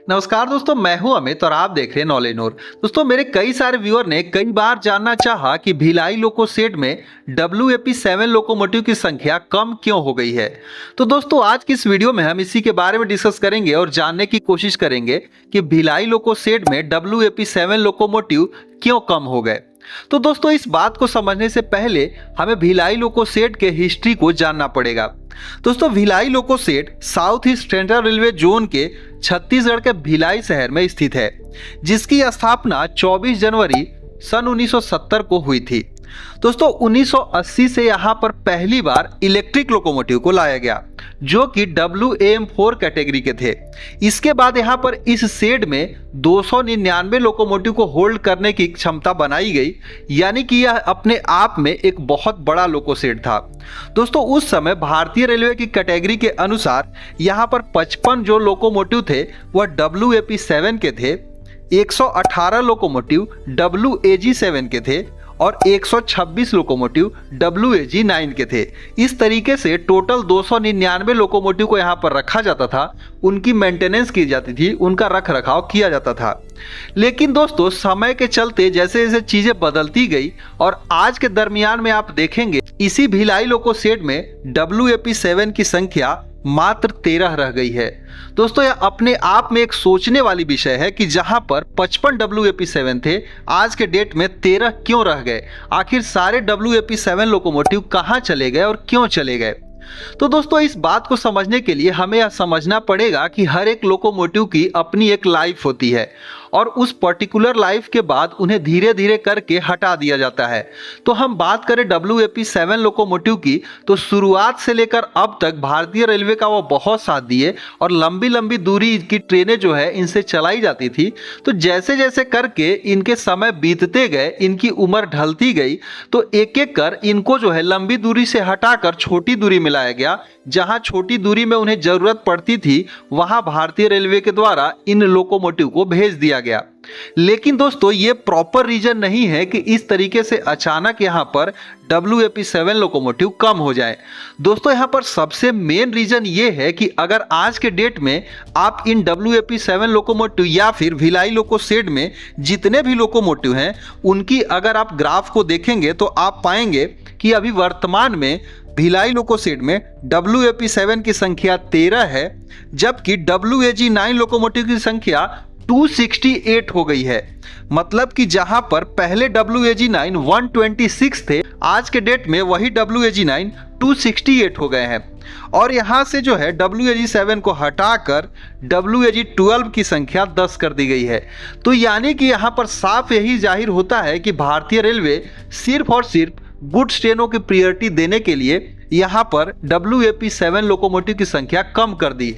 नमस्कार दोस्तों, मैं हूं अमित और आप देख रहे हैं नॉलेज नूर। दोस्तों, मेरे कई सारे व्यूअर ने कई बार जानना चाहा कि भिलाई लोको शेड में WAP7 लोकोमोटिव की संख्या कम क्यों हो गई है। तो दोस्तों, आज की इस वीडियो में हम इसी के बारे में डिस्कस करेंगे और जानने की कोशिश करेंगे कि भिलाई लोको शेड में WAP7 लोकोमोटिव क्यों कम हो गए। तो दोस्तों, इस बात को समझने से पहले हमें भिलाई लोको शेड के हिस्ट्री को जानना पड़ेगा। दोस्तों, Bhilai loco shed south east central railway zone के छत्तीसगढ़ के भिलाई शहर में स्थित है, जिसकी स्थापना 24 जनवरी सन 1970 को हुई थी। दोस्तों, 1980 से यहाँ पर पहली बार इलेक्ट्रिक लोकोमोटिव को लाया गया, जो कि WAM4 कैटेगरी के थे। इसके बाद यहाँ पर इस शेड में 299 लोकोमोटिव को होल्ड करने की क्षमता बनाई गई, यानी कि यह अपने आप में एक बहुत बड़ा लोको शेड था। दोस्तों, उस समय भारतीय रेलवे की कैटेगरी के अनुसार यहाँ पर 55 जो लोकोमोटिव थे वह WAP7 के थे, 118 लोकोमोटिव WAG7 के थे और 126 लोकोमोटिव WAG9 के थे। इस तरीके से टोटल 299 लोकोमोटिव को यहाँ पर रखा जाता था, उनकी मेंटेनेंस की जाती थी, उनका रख रखाव किया जाता था। लेकिन दोस्तों, समय के चलते जैसे जैसे चीज़ें बदलती गई और आज के दरमियान में आप देखेंगे इसी भिलाई लोको शेड में WAP7 की संख्या मात्र 13 रह गई है। दोस्तों, यह अपने आप में एक सोचने वाली विषय है कि जहां पर 55 WAP7 थे, आज के डेट में 13 क्यों रह गए। आखिर सारे WAP7 लोकोमोटिव कहां चले गए और क्यों चले गए। तो दोस्तों, इस बात को समझने के लिए हमें यह समझना पड़ेगा कि हर एक लोकोमोटिव की अपनी एक लाइफ होती है और उस पर्टिकुलर लाइफ के बाद उन्हें धीरे धीरे करके हटा दिया जाता है। तो हम बात करें WAP7 लोकोमोटिव की, तो शुरुआत से लेकर अब तक भारतीय रेलवे का वो बहुत साथ दिए और लंबी लंबी दूरी की ट्रेनें जो है इनसे चलाई जाती थी। तो जैसे जैसे करके इनके समय बीतते गए, इनकी उम्र ढलती गई, तो एक एक कर इनको जो है लंबी दूरी से हटाकर छोटी दूरी में लाया गया। जहां छोटी दूरी में उन्हें जरूरत पड़ती थी, वहां भारतीय रेलवे के द्वारा इन लोकोमोटिव को भेज दिया गया। लेकिन दोस्तों, ये प्रॉपर रीजन नहीं है कि इस तरीके से अचानक यहां पर WAP7 लोकोमोटिव कम हो जाए। दोस्तों, यहां पर सबसे मेन रीजन ये है कि अगर आज के डेट में आप इन WAP7 लोकोमोटिव या फिर भिलाई लोको शेड में जितने भी लोकोमोटिव हैं, उनकी अगर आप ग्राफ को देखेंगे तो आप पाएंगे कि अभी वर्तमान में भिलाई लोको शेड में WAP7 की संख्या 13 है, जबकि WAG9 लोकोमोटिव की संख्या 268 हो गई है। मतलब कि जहां पर पहले WAG9 126 थे, आज के डेट में वही WAG9 268 हो गए हैं। और यहां से जो है WAG7 को हटाकर WAG12 की संख्या 10 कर दी गई है। तो यानी कि यहां पर साफ यही जाहिर होता है कि भारतीय रेलवे सिर्फ और सिर्फ गुड्स ट्रेनों की प्रायोरिटी देने के लिए यहाँ पर WAP7 लोकोमोटिव की संख्या कम कर दी।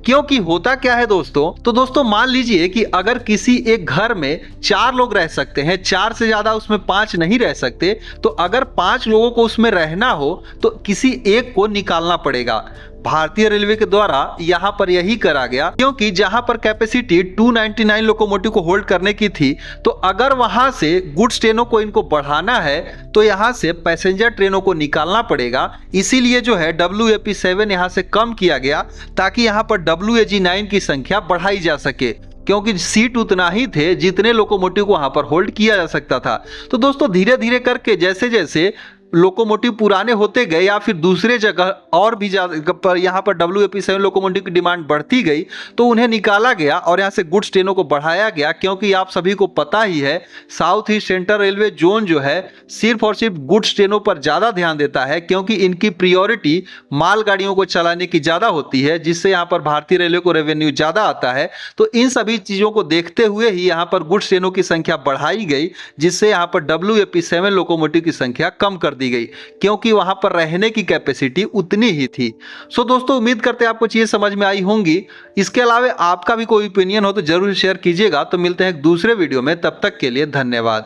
क्योंकि होता क्या है दोस्तों, तो दोस्तों मान लीजिए कि अगर किसी एक घर में 4 लोग रह सकते हैं, 4 से ज़्यादा उसमें 5 नहीं रह सकते, तो अगर 5 लोगों को उसमें रहना हो तो किसी एक को निकालना पड़ेगा। भारतीय रेलवे के द्वारा यहां पर यही करा गया, क्योंकि जहां पर कैपेसिटी 299 लोकोमोटिव को होल्ड करने की थी, तो अगर वहां से गुड्स ट्रेनों को इनको बढ़ाना है तो यहां से पैसेंजर ट्रेनों को निकालना पड़ेगा। इसीलिए जो है WAP7 यहां से कम किया गया, ताकि यहां पर WAG9 की संख्या बढ़ाई जा सके, क्योंकि सीट उतना ही थे जितने लोकोमोटिव को वहां पर होल्ड किया जा सकता था। तो दोस्तों, धीरे धीरे करके जैसे जैसे लोकोमोटिव पुराने होते गए या फिर दूसरे जगह और भी ज्यादा पर यहाँ पर WAP7 लोकोमोटिव की डिमांड बढ़ती गई, तो उन्हें निकाला गया और यहाँ से गुड्स ट्रेनों को बढ़ाया गया। क्योंकि आप सभी को पता ही है, south east central railway zone जो है सिर्फ और सिर्फ गुड्स ट्रेनों पर ज़्यादा ध्यान देता है, क्योंकि इनकी प्रियोरिटी मालगाड़ियों को चलाने की ज़्यादा होती है, जिससे यहाँ पर भारतीय रेलवे को रेवेन्यू ज़्यादा आता है। तो इन सभी चीज़ों को देखते हुए ही यहाँ पर गुड्स ट्रेनों की संख्या बढ़ाई गई, जिससे यहाँ पर WAP7 लोकोमोटिव की संख्या कम कर दी गई, क्योंकि वहां पर रहने की कैपेसिटी उतनी ही थी। सो दोस्तों, उम्मीद करते हैं आपको चीजें समझ में आई होंगी। इसके अलावा आपका भी कोई ओपिनियन हो तो जरूर शेयर कीजिएगा। तो मिलते हैं एक दूसरे वीडियो में, तब तक के लिए धन्यवाद।